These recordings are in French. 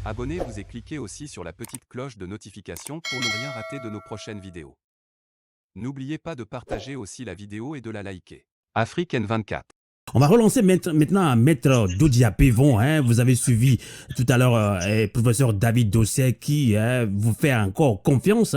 Abonnez-vous et cliquez aussi sur la petite cloche de notification pour ne rien rater de nos prochaines vidéos. N'oubliez pas de partager aussi la vidéo et de la liker. Afrique N24. On va relancer maintenant à Maître Dodia Pévon. Vous avez suivi tout à l'heure professeur David Dosset qui vous fait encore confiance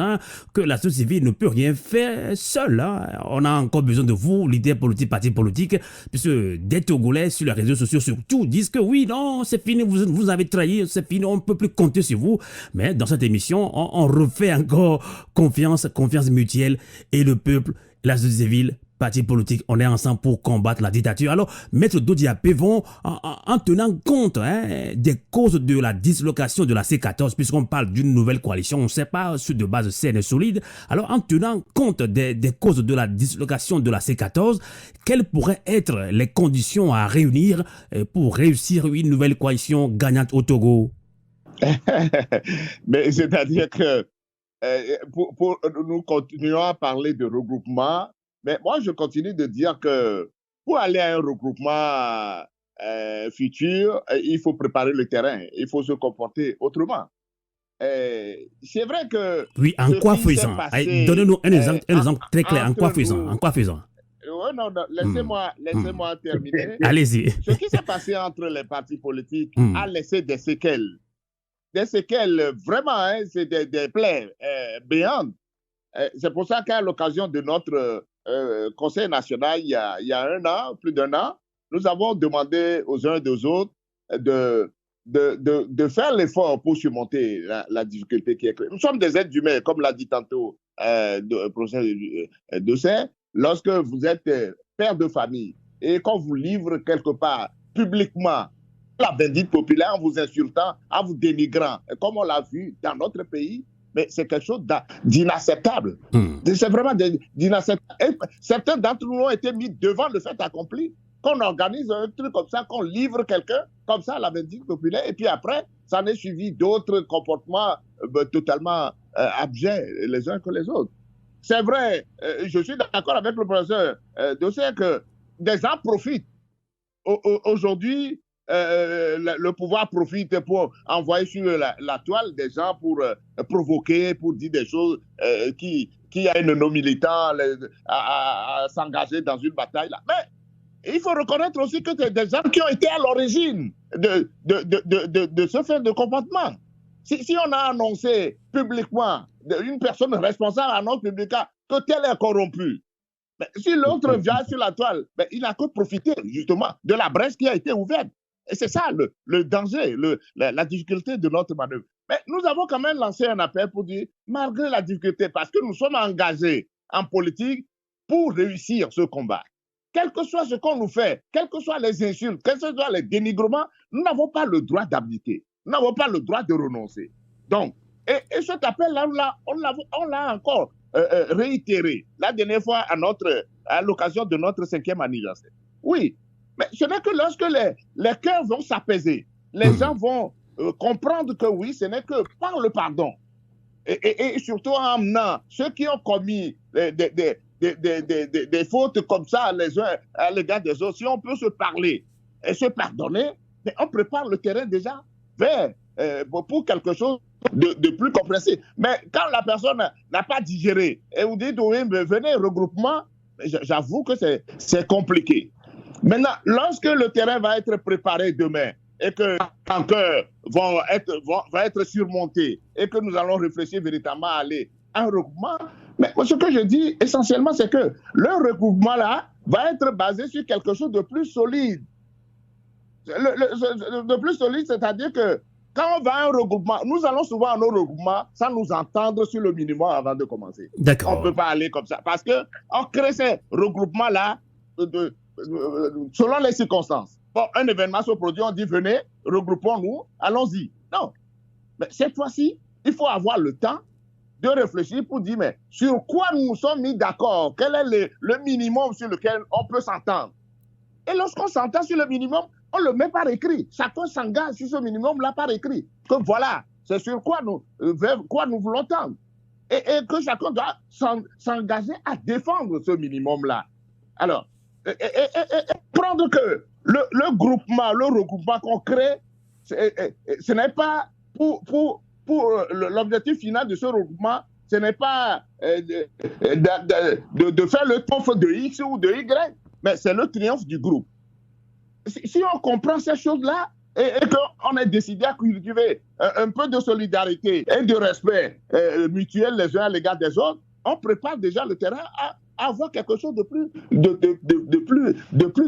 que la société civile ne peut rien faire seule. On a encore besoin de vous, leaders politiques, partis politiques, puisque des Togolais sur les réseaux sociaux surtout disent que oui, non, c'est fini, vous avez trahi, c'est fini, on ne peut plus compter sur vous. Mais dans cette émission, on refait encore confiance mutuelle et le peuple, la société civile, partis politiques, on est ensemble pour combattre la dictature. Alors, Maître Dodia Pévon, en tenant compte des causes de la dislocation de la C14, puisqu'on parle d'une nouvelle coalition, on ne sait pas sur de base saine et solide, alors en tenant compte des causes de la dislocation de la C14, quelles pourraient être les conditions à réunir pour réussir une nouvelle coalition gagnante au Togo? Mais c'est-à-dire que nous continuons à parler de regroupement. Mais moi, je continue de dire que pour aller à un regroupement futur, il faut préparer le terrain, il faut se comporter autrement. C'est vrai que... Oui, en quoi faisant? Donnez-nous un exemple très clair. En quoi faisant? Non, laissez-moi terminer. Allez-y. Ce qui s'est passé entre les partis politiques a laissé des séquelles. Des séquelles, vraiment, c'est des plaies béantes. C'est pour ça qu'à l'occasion de notre Conseil national, il y a un an, plus d'un an, nous avons demandé aux uns et aux autres de faire l'effort pour surmonter la difficulté qui est créée. Nous sommes des êtres humains, comme l'a dit tantôt le professeur Dosset. Lorsque vous êtes père de famille et qu'on vous livre quelque part publiquement la vindicte populaire en vous insultant, en vous dénigrant, comme on l'a vu dans notre pays, mais c'est quelque chose d'inacceptable. C'est vraiment d'inacceptable. Et certains d'entre nous ont été mis devant le fait accompli, qu'on organise un truc comme ça, qu'on livre quelqu'un comme ça à la vindicte populaire, et puis après, ça en est suivi d'autres comportements totalement abjects les uns que les autres. C'est vrai, je suis d'accord avec le professeur Dosset que des gens profitent. Aujourd'hui, le pouvoir profite pour envoyer sur la toile des gens pour provoquer, pour dire des choses qui amènent nos militants à s'engager dans une bataille. Là. Mais il faut reconnaître aussi que c'est des gens qui ont été à l'origine de ce fait de comportement. Si on a annoncé publiquement une personne responsable annonce publiquement que tel est corrompu, mais si l'autre vient sur la toile, il n'a que profiter justement de la brèche qui a été ouverte. Et c'est ça le danger, la difficulté de notre manœuvre. Mais nous avons quand même lancé un appel pour dire, malgré la difficulté, parce que nous sommes engagés en politique pour réussir ce combat. Quel que soit ce qu'on nous fait, quelles que soient les insultes, quels que soient les dénigrements, nous n'avons pas le droit d'abdiquer. Nous n'avons pas le droit de renoncer. Donc, et cet appel-là, on l'a encore réitéré la dernière fois à l'occasion de notre 5e anniversaire. Oui, mais ce n'est que lorsque les cœurs vont s'apaiser, les gens vont comprendre que oui, ce n'est que par le pardon. Et surtout en amenant ceux qui ont commis des fautes comme ça les uns à l'égard des autres, si on peut se parler et se pardonner, mais on prépare le terrain déjà vers pour quelque chose de plus compréhensible. Mais quand la personne n'a pas digéré et vous dites oui, mais venez, regroupement, j'avoue que c'est compliqué. Maintenant, lorsque le terrain va être préparé demain et que les cœurs va être surmonté et que nous allons réfléchir véritablement à aller à un regroupement, mais ce que je dis essentiellement, c'est que le regroupement-là va être basé sur quelque chose de plus solide. De plus solide, c'est-à-dire que quand on va à un regroupement, nous allons souvent à nos regroupements sans nous entendre sur le minimum avant de commencer. D'accord. On ne peut pas aller comme ça parce qu'on crée ces regroupements-là selon les circonstances. Bon, un événement se produit, on dit venez, regroupons-nous, allons-y. Non. Mais cette fois-ci, il faut avoir le temps de réfléchir pour dire mais sur quoi nous nous sommes mis d'accord, quel est le minimum sur lequel on peut s'entendre. Et lorsqu'on s'entend sur le minimum, on le met par écrit. Chacun s'engage sur ce minimum-là par écrit. Que voilà, c'est sur quoi nous voulons tendre. Et que chacun doit s'engager à défendre ce minimum-là. Alors, et prendre que le regroupement qu'on crée, ce n'est pas l'objectif final de ce regroupement, ce n'est pas de faire le triomphe de X ou de Y, mais c'est le triomphe du groupe. Si on comprend ces choses-là et qu'on est décidé à cultiver un peu de solidarité et de respect mutuel les uns à l'égard des autres, on prépare déjà le terrain à avoir quelque chose de plus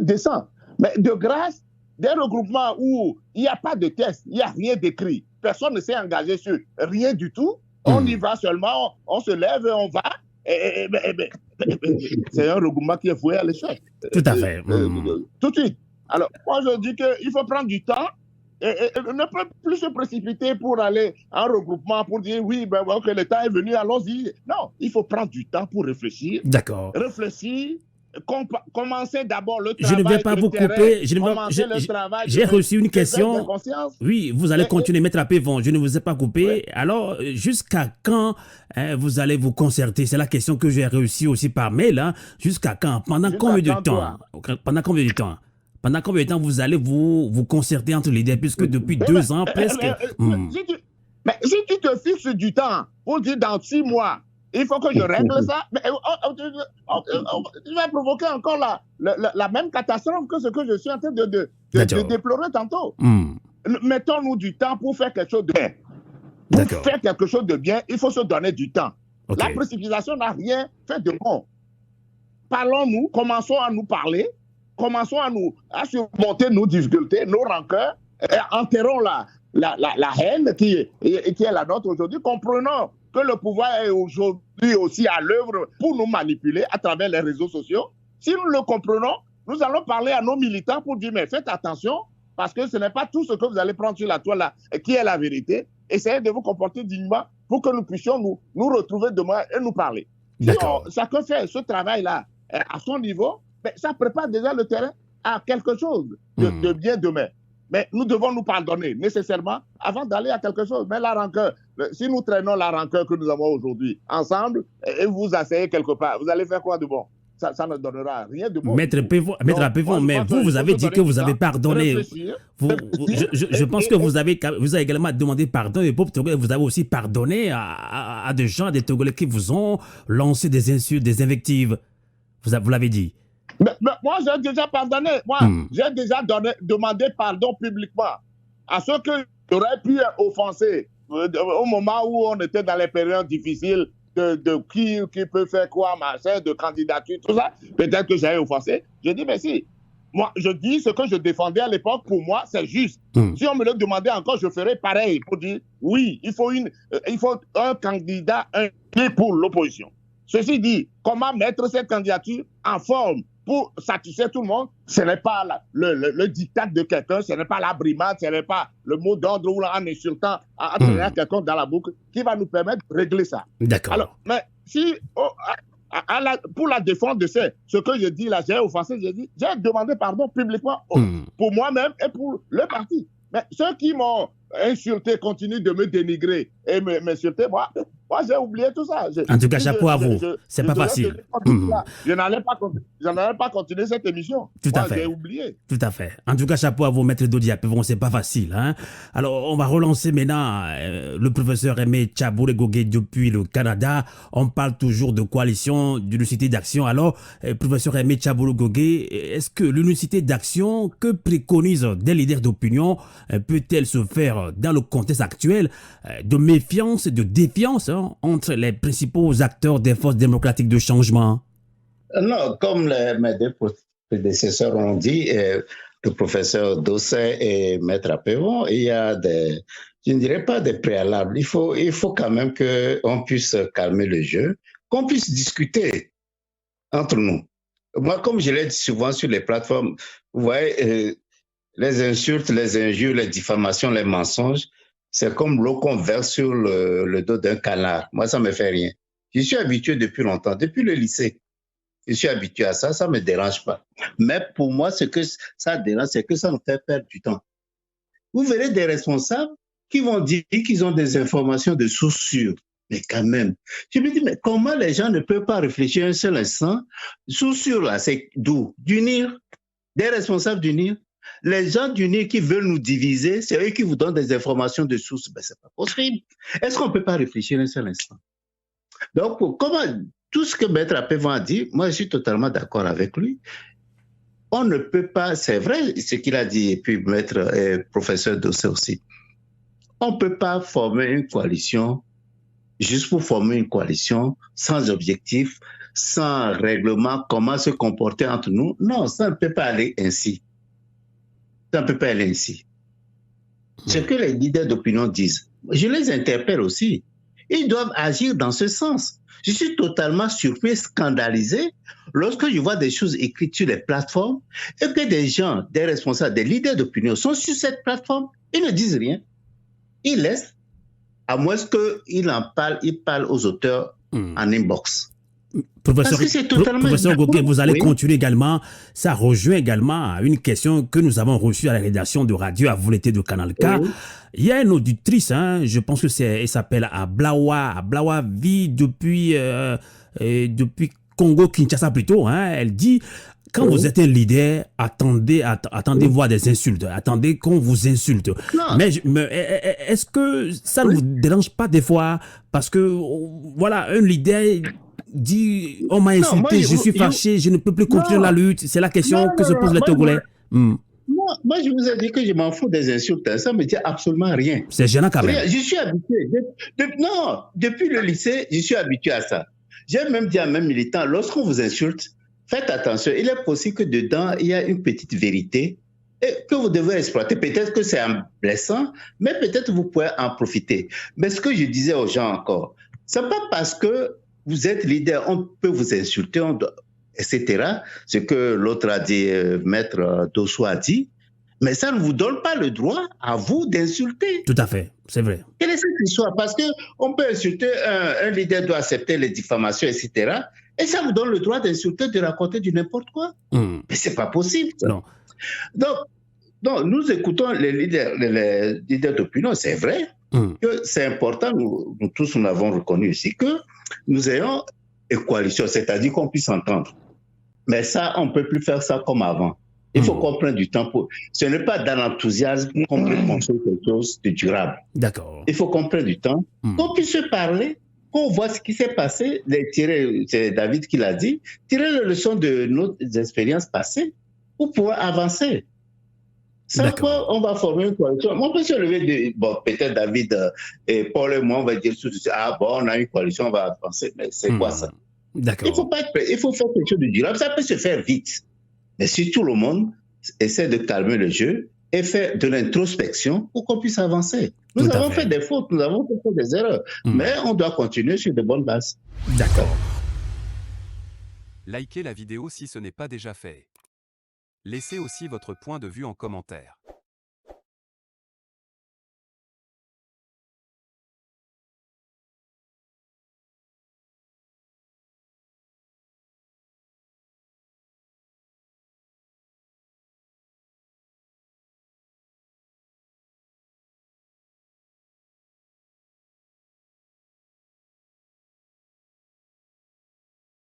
décent. Mais de grâce, des regroupements où il n'y a pas de test, il n'y a rien d'écrit, personne ne s'est engagé sur rien du tout, on y va seulement, on se lève et on va. C'est un regroupement qui est voué à l'échec. Tout à fait. Tout de suite. Alors, moi, je dis qu'il faut prendre du temps et ne pas plus se précipiter pour aller en regroupement, pour dire oui, que le temps est venu, allons-y. Non, il faut prendre du temps pour réfléchir. D'accord. Réfléchir, commencer d'abord le travail. Je ne vais pas vous couper. J'ai reçu une question. Oui, vous allez continuer, Maître Apévon. Je ne vous ai pas coupé. Oui. Alors, jusqu'à quand vous allez vous concerter? C'est la question que j'ai reçue aussi par mail. Hein. Jusqu'à quand? Pendant combien de temps? Pendant combien de temps? Pendant combien de temps vous allez vous concerter entre les deux? Puisque depuis 2 ans presque... Mais si tu te fixes du temps pour dire dans 6 mois, il faut que je règle ça, mais tu vas provoquer encore la même catastrophe que ce que je suis en train de déplorer tantôt. Mettons-nous du temps pour faire quelque chose de bien. Pour faire quelque chose de bien, il faut se donner du temps. La précipitation n'a rien fait de bon. Parlons-nous, commençons à nous parler, commençons à surmonter nos difficultés, nos rancœurs, et enterrons la haine qui est la nôtre aujourd'hui. Comprenons que le pouvoir est aujourd'hui aussi à l'œuvre pour nous manipuler à travers les réseaux sociaux. Si nous le comprenons, nous allons parler à nos militants pour dire mais faites attention parce que ce n'est pas tout ce que vous allez prendre sur la toile qui est la vérité. Essayez de vous comporter dignement pour que nous puissions nous retrouver demain et nous parler. Si chacun fait ce travail-là à son niveau, ça prépare déjà le terrain à quelque chose de bien demain. Mais nous devons nous pardonner nécessairement avant d'aller à quelque chose. Mais la rancœur, si nous traînons la rancœur que nous avons aujourd'hui ensemble et vous asseyez quelque part, vous allez faire quoi de bon? Ça ne donnera rien de bon. Maître Apévon, mais vous avez dit que vous avez pardonné. Je pense que vous avez également demandé pardon et vous avez aussi pardonné à des gens, des Togolais qui vous ont lancé des insultes, des invectives. Vous l'avez dit. Mais moi, j'ai déjà pardonné. Moi, j'ai déjà demandé pardon publiquement à ceux qui auraient pu offenser au moment où on était dans les périodes difficiles de qui peut faire quoi, machin, de candidature, tout ça. Peut-être que j'ai offensé. Je dis, mais si, moi, je dis ce que je défendais à l'époque, pour moi, c'est juste. Si on me le demandait encore, je ferais pareil pour dire, oui, il faut un candidat pour l'opposition. Ceci dit, comment mettre cette candidature en forme pour satisfaire tout le monde, ce n'est pas le diktat de quelqu'un, ce n'est pas la brimade, ce n'est pas le mot d'ordre ou en insultant à tenir quelqu'un dans la boucle qui va nous permettre de régler ça. D'accord. Alors, mais si, pour la défense de ce que je dis là, j'ai offensé, j'ai demandé pardon publiquement pour moi-même et pour le parti. Mais ceux qui m'ont insulté continuent de me dénigrer et m'insulter. Moi, j'ai oublié tout ça. En tout cas, chapeau à vous. C'est pas facile. Je n'allais pas continuer cette émission. Tout à fait. J'ai oublié. Tout à fait. En tout cas, chapeau à vous, Maître Dodi Apévon. C'est pas facile. Hein? Alors, on va relancer maintenant le professeur Aimé Tchabouré-Gogué depuis le Canada. On parle toujours de coalition, d'unicité d'action. Alors, professeur Aimé Tchabouré-Gogué, est-ce que l'unicité d'action que préconisent des leaders d'opinion peut-elle se faire dans le contexte actuel de méfiance et de défiance entre les principaux acteurs des forces démocratiques de changement? Non, comme mes deux prédécesseurs ont dit, le professeur Dossé et Maître Apévon, il y a je ne dirais pas des préalables. Il faut quand même qu'on puisse calmer le jeu, qu'on puisse discuter entre nous. Moi, comme je l'ai dit souvent sur les plateformes, vous voyez, les insultes, les injures, les diffamations, les mensonges, c'est comme l'eau qu'on verse sur le dos d'un canard. Moi, ça ne me fait rien. Je suis habitué depuis longtemps, depuis le lycée. Je suis habitué à ça, ça ne me dérange pas. Mais pour moi, ce que ça dérange, c'est que ça nous fait perdre du temps. Vous verrez des responsables qui vont dire qu'ils ont des informations de sources sûres. Mais quand même, je me dis, mais comment les gens ne peuvent pas réfléchir un seul instant? Sources sûres, là, c'est d'où? D'unir, des responsables d'unir. Les gens du NIR qui veulent nous diviser, c'est eux qui vous donnent des informations de source. Ben, c'est pas possible. Est-ce qu'on peut pas réfléchir un seul instant? Donc, tout ce que Maître Apévon a dit, moi, je suis totalement d'accord avec lui. On ne peut pas, c'est vrai ce qu'il a dit, et puis professeur Dossé aussi, on ne peut pas former une coalition juste pour former une coalition sans objectif, sans règlement, comment se comporter entre nous. Non, ça ne peut pas aller ainsi. Ça ne peut pas aller ainsi. Ce que les leaders d'opinion disent, je les interpelle aussi. Ils doivent agir dans ce sens. Je suis totalement surpris, scandalisé, lorsque je vois des choses écrites sur les plateformes et que des gens, des responsables, des leaders d'opinion sont sur cette plateforme, ils ne disent rien. Ils laissent, à moins qu'ils en parlent, ils parlent aux auteurs en inbox. Professeur Goguet, vous allez continuer également. Ça rejoint également à une question que nous avons reçue à la rédaction de Radio à Volonté de Canal K. Oui. Il y a une auditrice, je pense que elle s'appelle Ablawa. Ablawa vit depuis Congo-Kinshasa plutôt. Elle dit, quand vous êtes un leader, attendez voir des insultes. Attendez qu'on vous insulte. Non. Mais est-ce que ça ne vous dérange pas des fois? Parce que, voilà, un leader dit, on m'a insulté, je suis fâché, je ne peux plus continuer la lutte. C'est la question que se posent les Togolais. Moi, je vous ai dit que je m'en fous des insultes. Ça ne me dit absolument rien. C'est gênant quand même. Je suis habitué. Depuis le lycée, je suis habitué à ça. J'ai même dit à mes militants, lorsqu'on vous insulte, faites attention. Il est possible que dedans, il y a une petite vérité et que vous devez exploiter. Peut-être que c'est blessant, mais peut-être vous pouvez en profiter. Mais ce que je disais aux gens encore, ce n'est pas parce que vous êtes leader, on peut vous insulter, etc. Ce que l'autre a dit, Maître Dosso a dit, mais ça ne vous donne pas le droit à vous d'insulter. Tout à fait, c'est vrai. Quelle est cette histoire? Parce qu'on peut insulter, un leader doit accepter les diffamations, etc. Et ça vous donne le droit d'insulter, de raconter du n'importe quoi. Mais ce n'est pas possible. Ça. Non. Donc, nous écoutons les leaders d'opinion, c'est vrai que c'est important, nous tous nous l'avons reconnu ici, que nous ayons une coalition, c'est-à-dire qu'on puisse entendre. Mais ça, on ne peut plus faire ça comme avant. Il faut qu'on prenne du temps pour... Ce n'est pas dans l'enthousiasme qu'on peut construire quelque chose de durable. D'accord. Il faut qu'on prenne du temps, qu'on puisse se parler, qu'on voit ce qui s'est passé, c'est David qui l'a dit, tirer les leçons de nos expériences passées pour pouvoir avancer. Ça, on va former une coalition. On peut se lever peut-être David et Paul et moi, on va dire, on a une coalition, on va avancer. Mais c'est quoi ça? D'accord. Il faut faire quelque chose de durable. Ça peut se faire vite. Mais si tout le monde essaie de calmer le jeu et faire de l'introspection pour qu'on puisse avancer. Nous avons fait des fautes, nous avons fait des erreurs. Mais on doit continuer sur de bonnes bases. D'accord. Likez la vidéo si ce n'est pas déjà fait. Laissez aussi votre point de vue en commentaire.